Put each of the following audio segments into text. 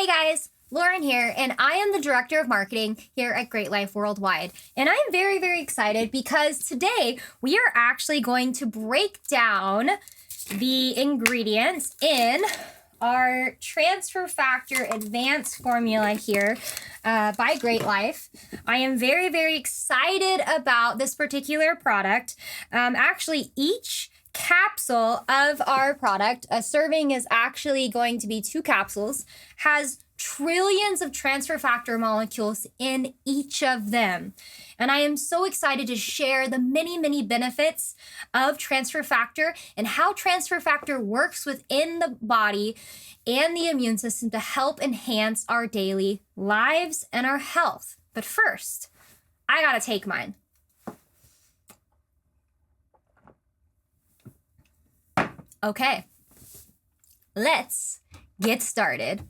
Hey guys, Lauren here, and I am the Director of Marketing here at Great Life Worldwide. And I'm very, very excited because today we are actually going to break down the ingredients in our TransferFactor Advanced Formula here by Great Life. I am very, very excited about this particular product. Actually, each capsule of our product, a serving is actually going to be 2 capsules, has trillions of TransferFactor molecules in each of them. And I am so excited to share the many, many benefits of TransferFactor and how TransferFactor works within the body and the immune system to help enhance our daily lives and our health. But first, I gotta take mine. Okay, let's get started.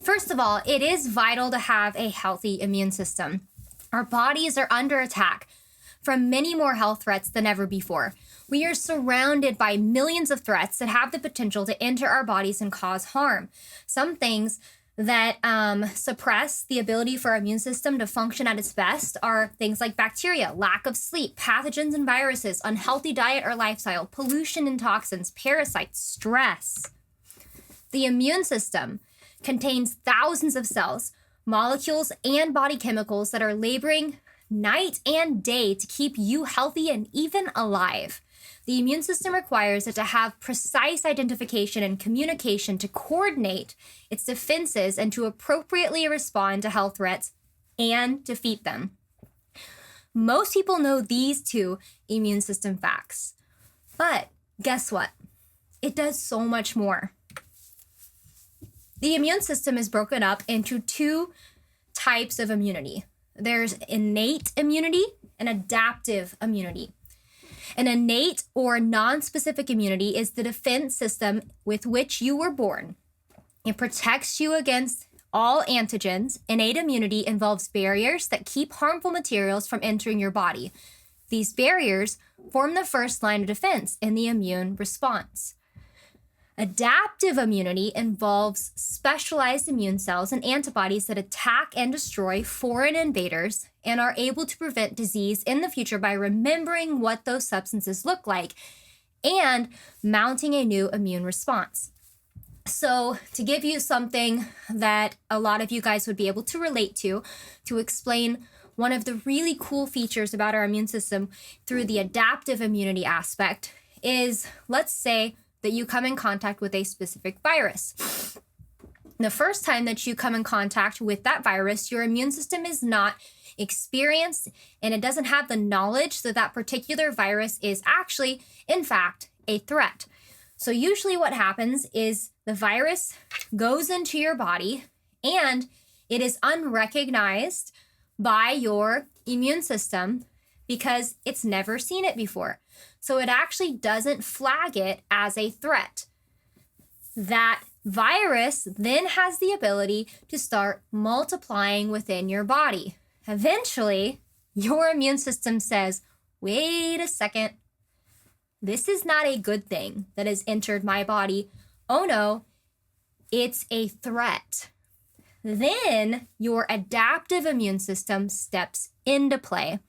First of all, it is vital to have a healthy immune system. Our bodies are under attack from many more health threats than ever before. We are surrounded by millions of threats that have the potential to enter our bodies and cause harm. Some things that suppress the ability for our immune system to function at its best are things like bacteria, lack of sleep, pathogens and viruses, unhealthy diet or lifestyle, pollution and toxins, parasites, stress. The immune system contains thousands of cells, molecules, and body chemicals that are laboring night and day to keep you healthy and even alive. The immune system requires it to have precise identification and communication to coordinate its defenses and to appropriately respond to health threats and defeat them. Most people know these 2 immune system facts, but guess what? It does so much more. The immune system is broken up into 2 types of immunity. There's innate immunity and adaptive immunity. An innate or non-specific immunity is the defense system with which you were born. It protects you against all antigens. Innate immunity involves barriers that keep harmful materials from entering your body. These barriers form the first line of defense in the immune response. Adaptive immunity involves specialized immune cells and antibodies that attack and destroy foreign invaders and are able to prevent disease in the future by remembering what those substances look like and mounting a new immune response. So, to give you something that a lot of you guys would be able to relate to explain one of the really cool features about our immune system through the adaptive immunity aspect is, let's say, that you come in contact with a specific virus. The first time that you come in contact with that virus, your immune system is not experienced and it doesn't have the knowledge that that particular virus is actually, in fact, a threat. So usually what happens is the virus goes into your body and it is unrecognized by your immune system because it's never seen it before. So it actually doesn't flag it as a threat. That virus then has the ability to start multiplying within your body. Eventually, your immune system says, wait a second, this is not a good thing that has entered my body. Oh no, it's a threat. Then your adaptive immune system steps into play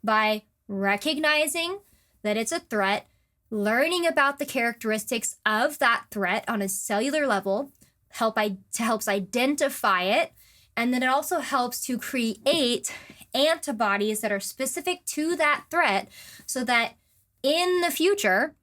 by recognizing that it's a threat, learning about the characteristics of that threat on a cellular level helps identify it, and then it also helps to create antibodies that are specific to that threat so that in the future,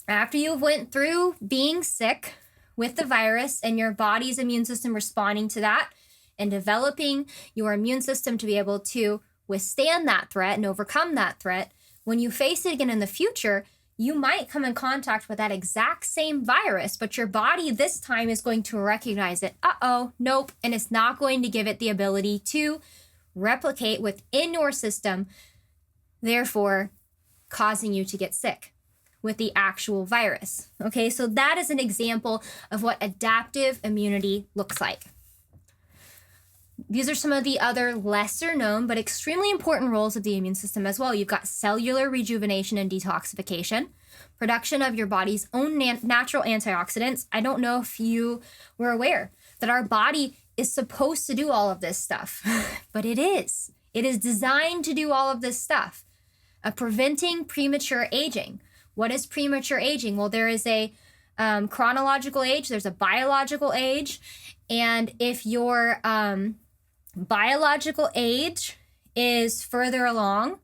after you went through being sick with the virus and your body's immune system responding to that and developing your immune system to be able to withstand that threat and overcome that threat, when you face it again in the future, you might come in contact with that exact same virus, but your body this time is going to recognize it. Nope. And it's not going to give it the ability to replicate within your system, therefore causing you to get sick with the actual virus. Okay, so that is an example of what adaptive immunity looks like. These are some of the other lesser known but extremely important roles of the immune system as well. You've got cellular rejuvenation and detoxification, production of your body's own natural antioxidants. I don't know if you were aware that our body is supposed to do all of this stuff, but it is. It is designed to do all of this stuff. Preventing premature aging. What is premature aging? Well, there is a chronological age, there's a biological age, and if your biological age is further along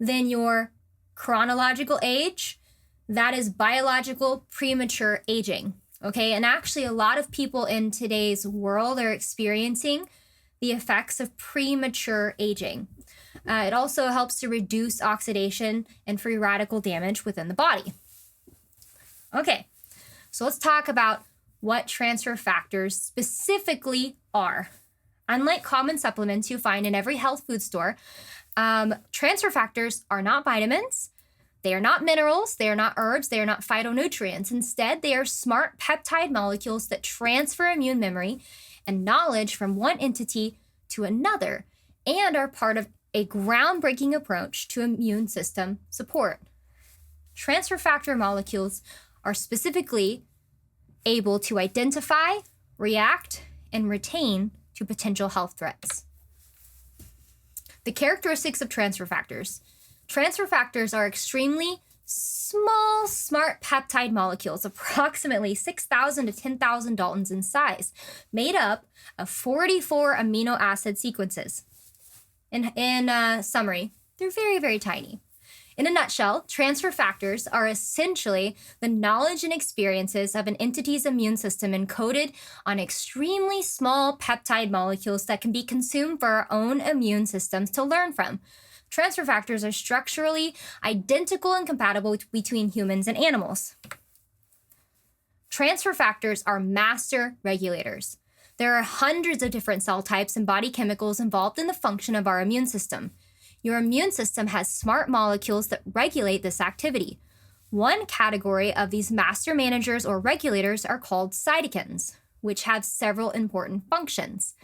than your chronological age, that is biological premature aging. Okay, and actually a lot of people in today's world are experiencing the effects of premature aging. It also helps to reduce oxidation and free radical damage within the body. Okay, so let's talk about what transfer factors specifically are. Unlike common supplements you find in every health food store, transfer factors are not vitamins, they are not minerals, they are not herbs, they are not phytonutrients. Instead, they are smart peptide molecules that transfer immune memory and knowledge from one entity to another and are part of a groundbreaking approach to immune system support. Transfer factor molecules are specifically able to identify, react, and retain to potential health threats. The characteristics of transfer factors. Transfer factors are extremely small, smart peptide molecules, approximately 6,000 to 10,000 Daltons in size, made up of 44 amino acid sequences. In summary, they're very, very tiny. In a nutshell, transfer factors are essentially the knowledge and experiences of an entity's immune system encoded on extremely small peptide molecules that can be consumed for our own immune systems to learn from. Transfer factors are structurally identical and compatible between humans and animals. Transfer factors are master regulators. There are hundreds of different cell types and body chemicals involved in the function of our immune system. Your immune system has smart molecules that regulate this activity. One category of these master managers or regulators are called cytokines, which have several important functions.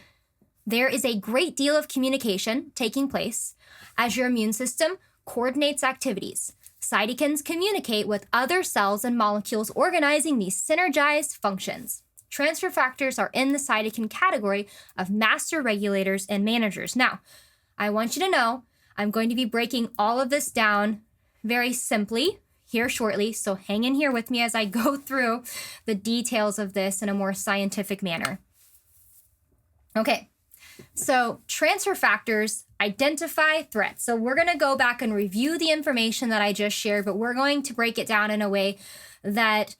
There is a great deal of communication taking place as your immune system coordinates activities. Cytokines communicate with other cells and molecules, organizing these synergized functions. Transfer factors are in the cytokine category of master regulators and managers. Now, I want you to know I'm going to be breaking all of this down very simply here shortly, so hang in here with me as I go through the details of this in a more scientific manner. Okay, so transfer factors identify threats. So we're going to go back and review the information that I just shared, but we're going to break it down in a way that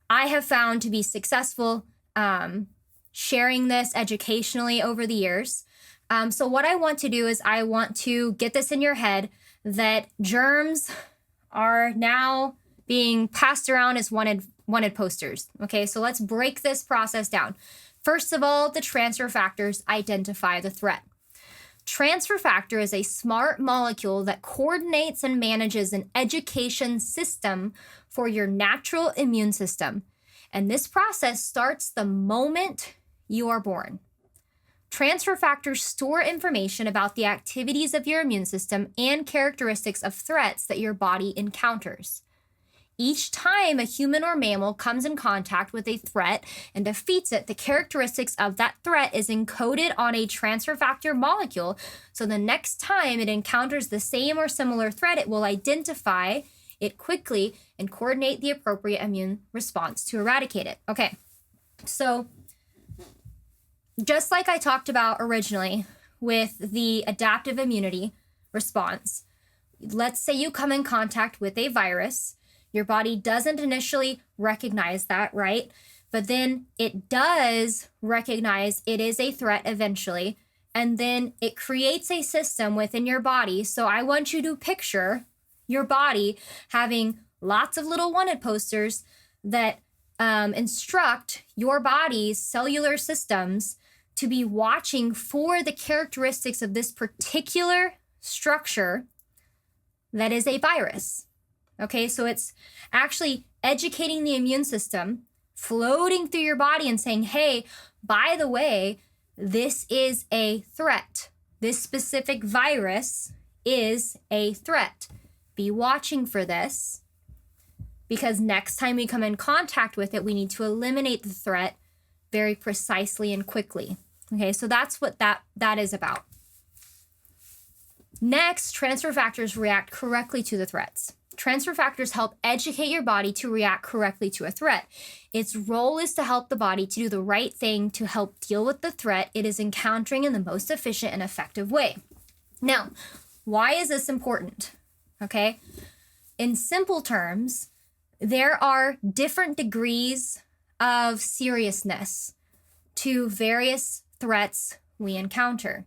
I have found to be successful sharing this educationally over the years. So what I want to do is I want to get this in your head that germs are now being passed around as wanted posters. Okay, so let's break this process down. First of all, the transfer factors identify the threat. Transfer factor is a smart molecule that coordinates and manages an education system for your natural immune system. And this process starts the moment you are born. Transfer factors store information about the activities of your immune system and characteristics of threats that your body encounters. Each time a human or mammal comes in contact with a threat and defeats it, the characteristics of that threat is encoded on a transfer factor molecule. So the next time it encounters the same or similar threat, it will identify it quickly and coordinate the appropriate immune response to eradicate it. Okay, so just like I talked about originally with the adaptive immunity response, let's say you come in contact with a virus. Your body doesn't initially recognize that, right? But then it does recognize it is a threat eventually, and then it creates a system within your body. So I want you to picture your body having lots of little wanted posters that instruct your body's cellular systems to be watching for the characteristics of this particular structure that is a virus. Okay, so it's actually educating the immune system, floating through your body and saying, hey, by the way, this is a threat. This specific virus is a threat. Be watching for this, because next time we come in contact with it, we need to eliminate the threat very precisely and quickly. Okay, so that's what that is about. Next, transfer factors react correctly to the threats. Transfer factors help educate your body to react correctly to a threat. Its role is to help the body to do the right thing to help deal with the threat it is encountering in the most efficient and effective way. Now, why is this important? Okay, in simple terms, there are different degrees of seriousness to various threats we encounter.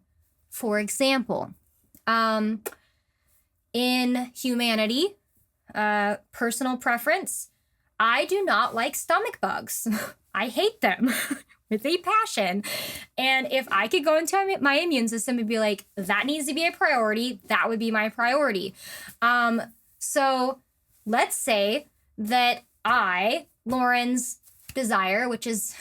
For example, in humanity, personal preference, I do not like stomach bugs. I hate them with a passion. And if I could go into my immune system and be like, that needs to be a priority, that would be my priority. So let's say that Lauren's desire, which is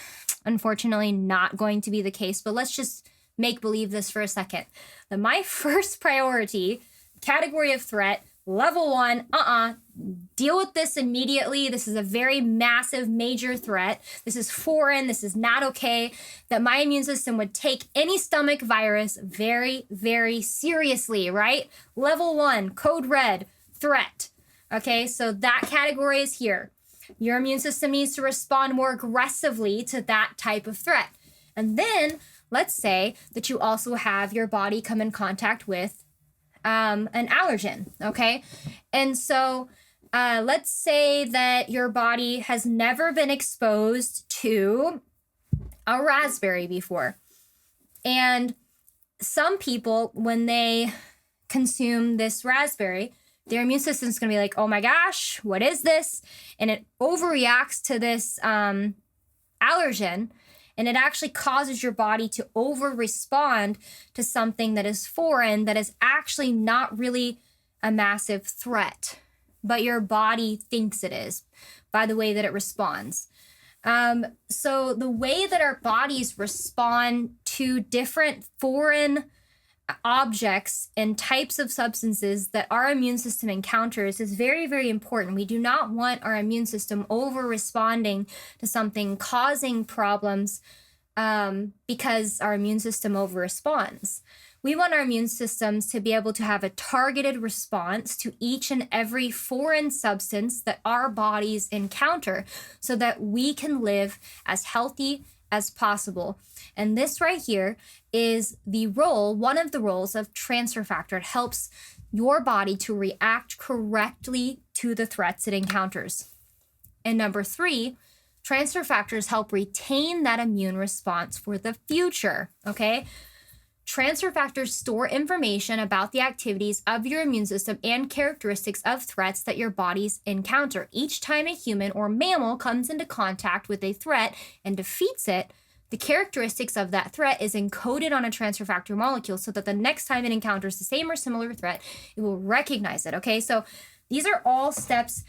unfortunately not going to be the case, but let's just make believe this for a second, that my first priority, category of threat, level 1, deal with this immediately. This is a very massive, major threat. This is foreign. This is not okay. That my immune system would take any stomach virus very, very seriously, right? Level 1, code red, threat. Okay, so that category is here. Your immune system needs to respond more aggressively to that type of threat. And then let's say that you also have your body come in contact with an allergen, okay? And so let's say that your body has never been exposed to a raspberry before. And some people, when they consume this raspberry, their immune system is going to be like, oh my gosh, what is this? And it overreacts to this allergen. And it actually causes your body to over-respond to something that is foreign, that is actually not really a massive threat, but your body thinks it is by the way that it responds. So the way that our bodies respond to different foreign objects and types of substances that our immune system encounters is very, very important. We do not want our immune system over-responding to something, causing problems because our immune system over-responds. We want our immune systems to be able to have a targeted response to each and every foreign substance that our bodies encounter so that we can live as healthy as possible. And this right here is one of the roles of transfer factor. It helps your body to react correctly to the threats it encounters. And number 3, transfer factors help retain that immune response for the future, okay? Transfer factors store information about the activities of your immune system and characteristics of threats that your bodies encounter. Each time a human or mammal comes into contact with a threat and defeats it, the characteristics of that threat is encoded on a transfer factor molecule so that the next time it encounters the same or similar threat, it will recognize it, okay? So these are all steps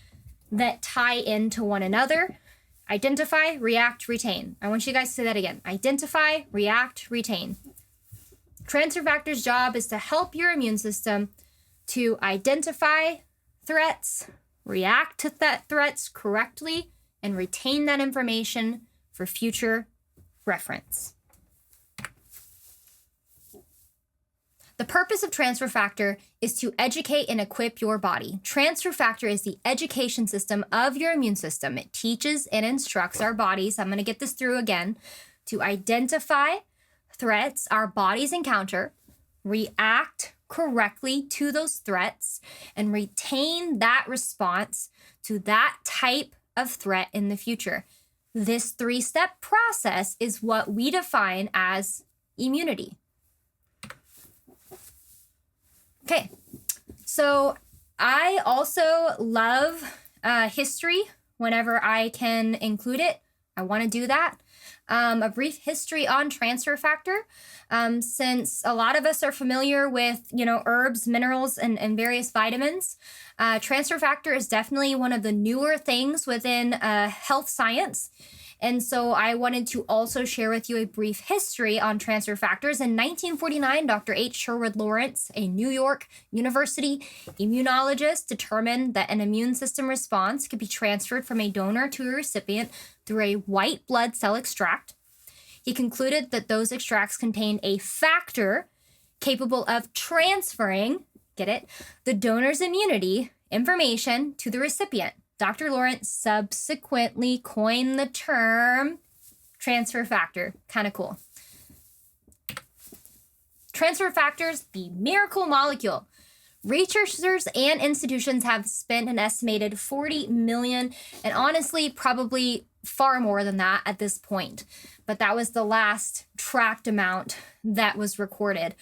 that tie into one another. Identify, react, retain. I want you guys to say that again. Identify, react, retain. Transfer factor's job is to help your immune system to identify threats, react to threats correctly, and retain that information for future reference. The purpose of transfer factor is to educate and equip your body. Transfer factor is the education system of your immune system. It teaches and instructs our bodies, I'm going to get this through again, to identify threats our bodies encounter, react correctly to those threats, and retain that response to that type of threat in the future. This 3-step process is what we define as immunity. Okay, so I also love history whenever I can include it. I want to do that. A brief history on transfer factor, since a lot of us are familiar with, herbs, minerals, and various vitamins. Transfer factor is definitely one of the newer things within health science. And so I wanted to also share with you a brief history on transfer factors. In 1949, Dr. H. Sherwood Lawrence, a New York University immunologist, determined that an immune system response could be transferred from a donor to a recipient through a white blood cell extract. He concluded that those extracts contained a factor capable of transferring, get it, the donor's immunity information to the recipient. Dr. Lawrence subsequently coined the term transfer factor. Kind of cool. Transfer factors, the miracle molecule. Researchers and institutions have spent an estimated 40 million, and honestly, probably far more than that at this point. But that was the last tracked amount that was recorded.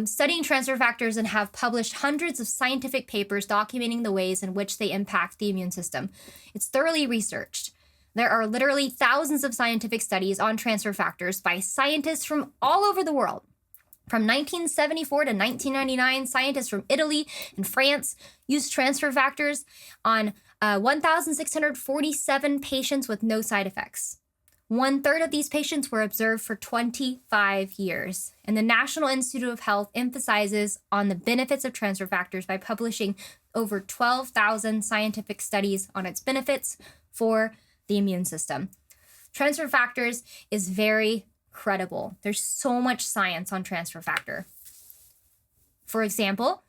Studying transfer factors and have published hundreds of scientific papers documenting the ways in which they impact the immune system. It's thoroughly researched. There are literally thousands of scientific studies on transfer factors by scientists from all over the world. From 1974 to 1999, scientists from Italy and France used transfer factors on 1,647 patients with no side effects. 1/3 of these patients were observed for 25 years. And the National Institute of Health emphasizes on the benefits of transfer factors by publishing over 12,000 scientific studies on its benefits for the immune system. Transfer factors is very credible. There's so much science on transfer factor. For example,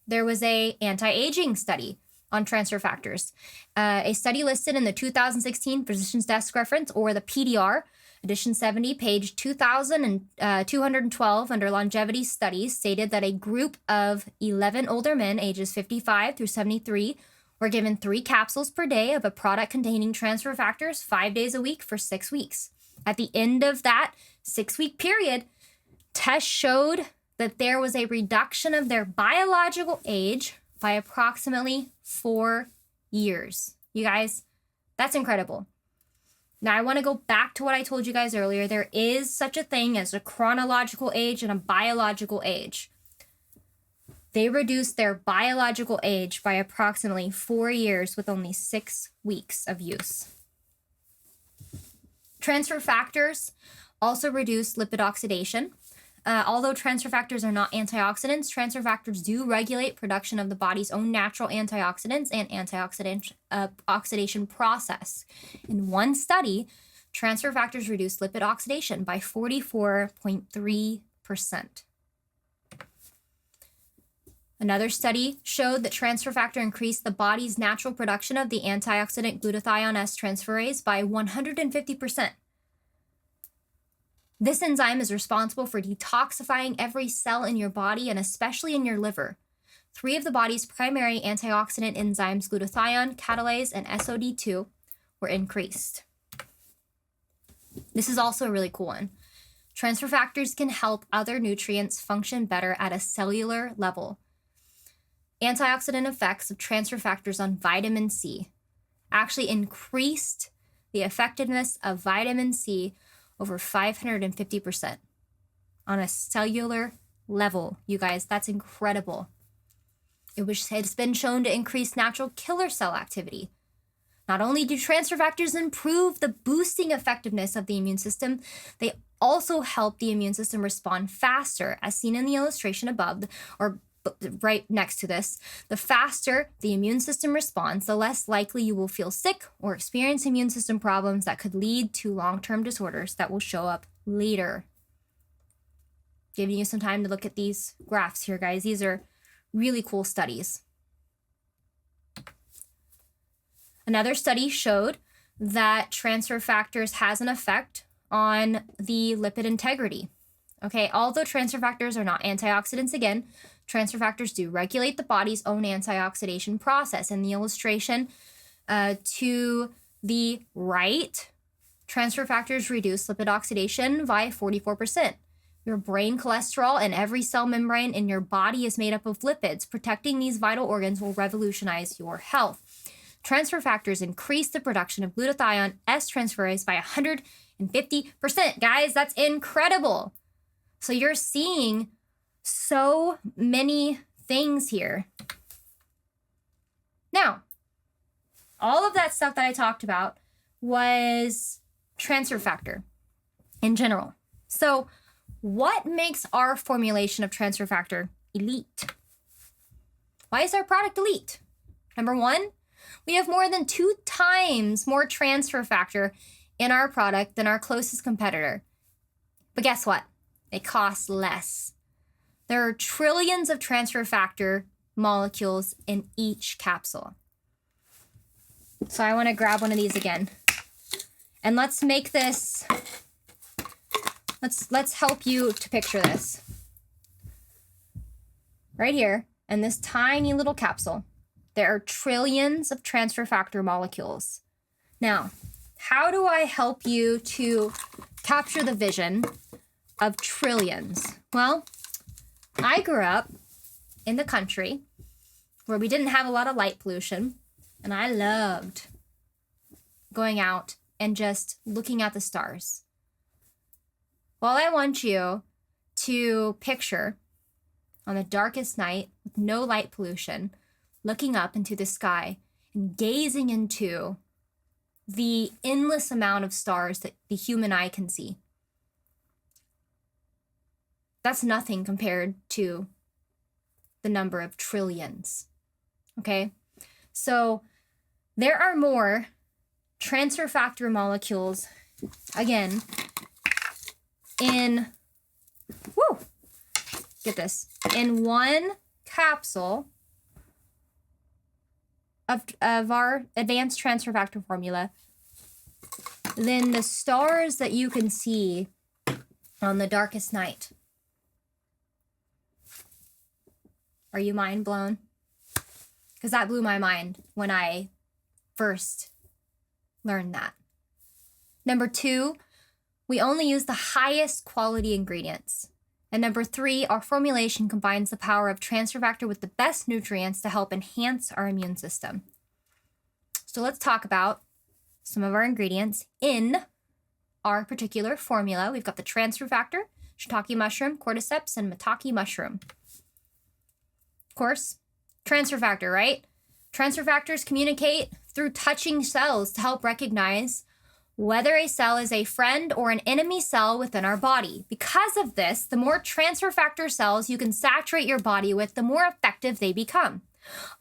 there was an anti-aging study on transfer factors. A study listed in the 2016 Physician's Desk Reference, or the PDR, edition 70, page 2212 under longevity studies, stated that a group of 11 older men ages 55 through 73 were given 3 capsules per day of a product containing transfer factors 5 days a week for 6 weeks. At the end of that 6-week period, tests showed that there was a reduction of their biological age by approximately 4 years. You guys, that's incredible. Now, I want to go back to what I told you guys earlier. There is such a thing as a chronological age and a biological age. They reduced their biological age by approximately 4 years with only 6 weeks of use. Transfer factors also reduce lipid oxidation. Although transfer factors are not antioxidants, transfer factors do regulate production of the body's own natural antioxidants and oxidation process. In one study, transfer factors reduced lipid oxidation by 44.3%. Another study showed that transfer factor increased the body's natural production of the antioxidant glutathione S-transferase by 150%. This enzyme is responsible for detoxifying every cell in your body and especially in your liver. 3 of the body's primary antioxidant enzymes, glutathione, catalase, and SOD2, were increased. This is also a really cool one. Transfer factors can help other nutrients function better at a cellular level. Antioxidant effects of transfer factors on vitamin C actually increased the effectiveness of vitamin C over 550% on a cellular level. You guys, that's incredible. It's been shown to increase natural killer cell activity. Not only do transfer factors improve the boosting effectiveness of the immune system, they also help the immune system respond faster, as seen in the illustration above, or right next to this. The faster the immune system responds, the less likely you will feel sick or experience immune system problems that could lead to long-term disorders that will show up later. Giving you some time to look at these graphs here, guys. These are really cool studies. Another study showed that transfer factors has an effect on the lipid integrity. Okay, although transfer factors are not antioxidants, again, transfer factors do regulate the body's own antioxidation process. In the illustration to the right, transfer factors reduce lipid oxidation by 44%. Your brain cholesterol and every cell membrane in your body is made up of lipids. Protecting these vital organs will revolutionize your health. Transfer factors increase the production of glutathione S-transferase by 150%. Guys, that's incredible. So you're seeing so many things here. Now, all of that stuff that I talked about was transfer factor in general. So what makes our formulation of transfer factor elite? Why is our product elite? Number one, we have more than 2 times more transfer factor in our product than our closest competitor. But guess what? It costs less. There are trillions of transfer factor molecules in each capsule. So I want to grab one of these again. And let's make this, let's help you to picture this. Right here, in this tiny little capsule, there are trillions of transfer factor molecules. Now, how do I help you to capture the vision of trillions? Well, I grew up in the country where we didn't have a lot of light pollution, and I loved going out and just looking at the stars. Well, I want you to picture on the darkest night with no light pollution, looking up into the sky and gazing into the endless amount of stars that the human eye can see. That's nothing compared to the number of trillions. Okay? So there are more transfer factor molecules, again, in, get this, in one capsule of our advanced transfer factor formula than the stars that you can see on the darkest night. Are you mind blown? Because that blew my mind when I first learned that. Number 2, we only use the highest quality ingredients. And number 3, our formulation combines the power of transfer factor with the best nutrients to help enhance our immune system. So let's talk about some of our ingredients in our particular formula. We've got the transfer factor, shiitake mushroom, cordyceps, and maitake mushroom. Of course, transfer factor, right? Transfer factors communicate through touching cells to help recognize whether a cell is a friend or an enemy cell within our body. Because of this, the more transfer factor cells you can saturate your body with, the more effective they become.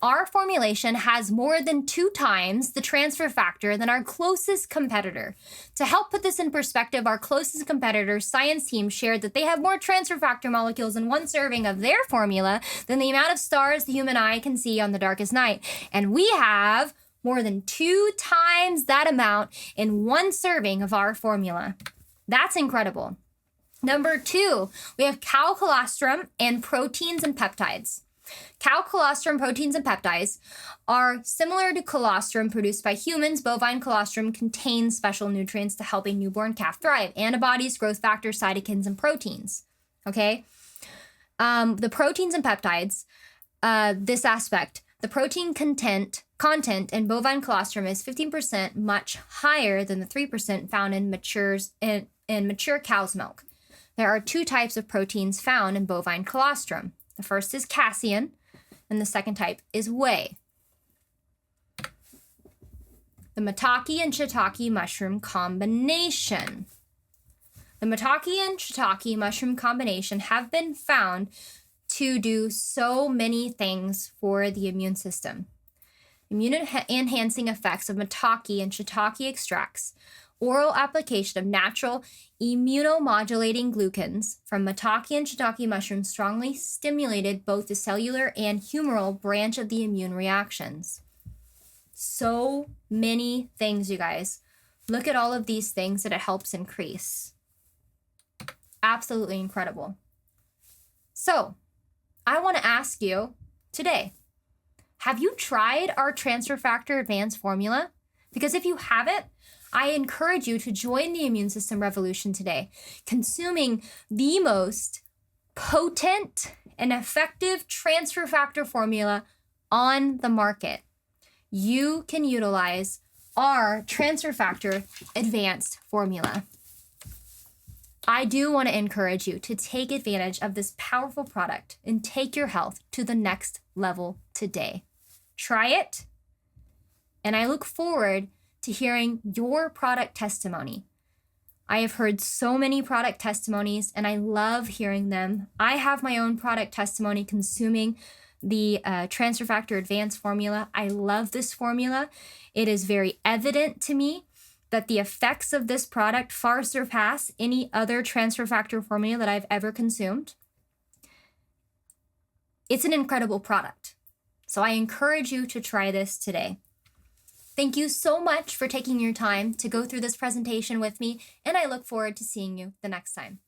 Our formulation has more than 2 times the transfer factor than our closest competitor. To help put this in perspective, our closest competitor's science team shared that they have more transfer factor molecules in one serving of their formula than the amount of stars the human eye can see on the darkest night. And we have more than 2 times that amount in one serving of our formula. That's incredible. Number 2, we have cow colostrum and proteins and peptides. Cow colostrum proteins and peptides are similar to colostrum produced by humans. Bovine colostrum contains special nutrients to help a newborn calf thrive: antibodies, growth factors, cytokines, and proteins. Okay? The proteins and peptides, this aspect, the protein content in bovine colostrum is 15% much higher than the 3% found in mature cow's milk. There are 2 types of proteins found in bovine colostrum. The first is casein, and the second type is whey. The maitake and shiitake mushroom combination. The maitake and shiitake mushroom combination have been found to do so many things for the immune system. Immune-enhancing effects of maitake and shiitake extracts, oral application of natural immunomodulating glucans from maitake and shiitake mushrooms strongly stimulated both the cellular and humoral branch of the immune reactions. So many things, you guys. Look at all of these things that it helps increase. Absolutely incredible. So, I want to ask you today, have you tried our Transfer Factor Advanced formula? Because if you haven't, I encourage you to join the immune system revolution today, consuming the most potent and effective transfer factor formula on the market. You can utilize our Transfer Factor Advanced formula. I do want to encourage you to take advantage of this powerful product and take your health to the next level today. Try it, and I look forward to hearing your product testimony. I have heard so many product testimonies and I love hearing them. I have my own product testimony consuming the TransferFactor Advanced formula. I love this formula. It is very evident to me that the effects of this product far surpass any other TransferFactor formula that I've ever consumed. It's an incredible product. So I encourage you to try this today. Thank you so much for taking your time to go through this presentation with me, and I look forward to seeing you the next time.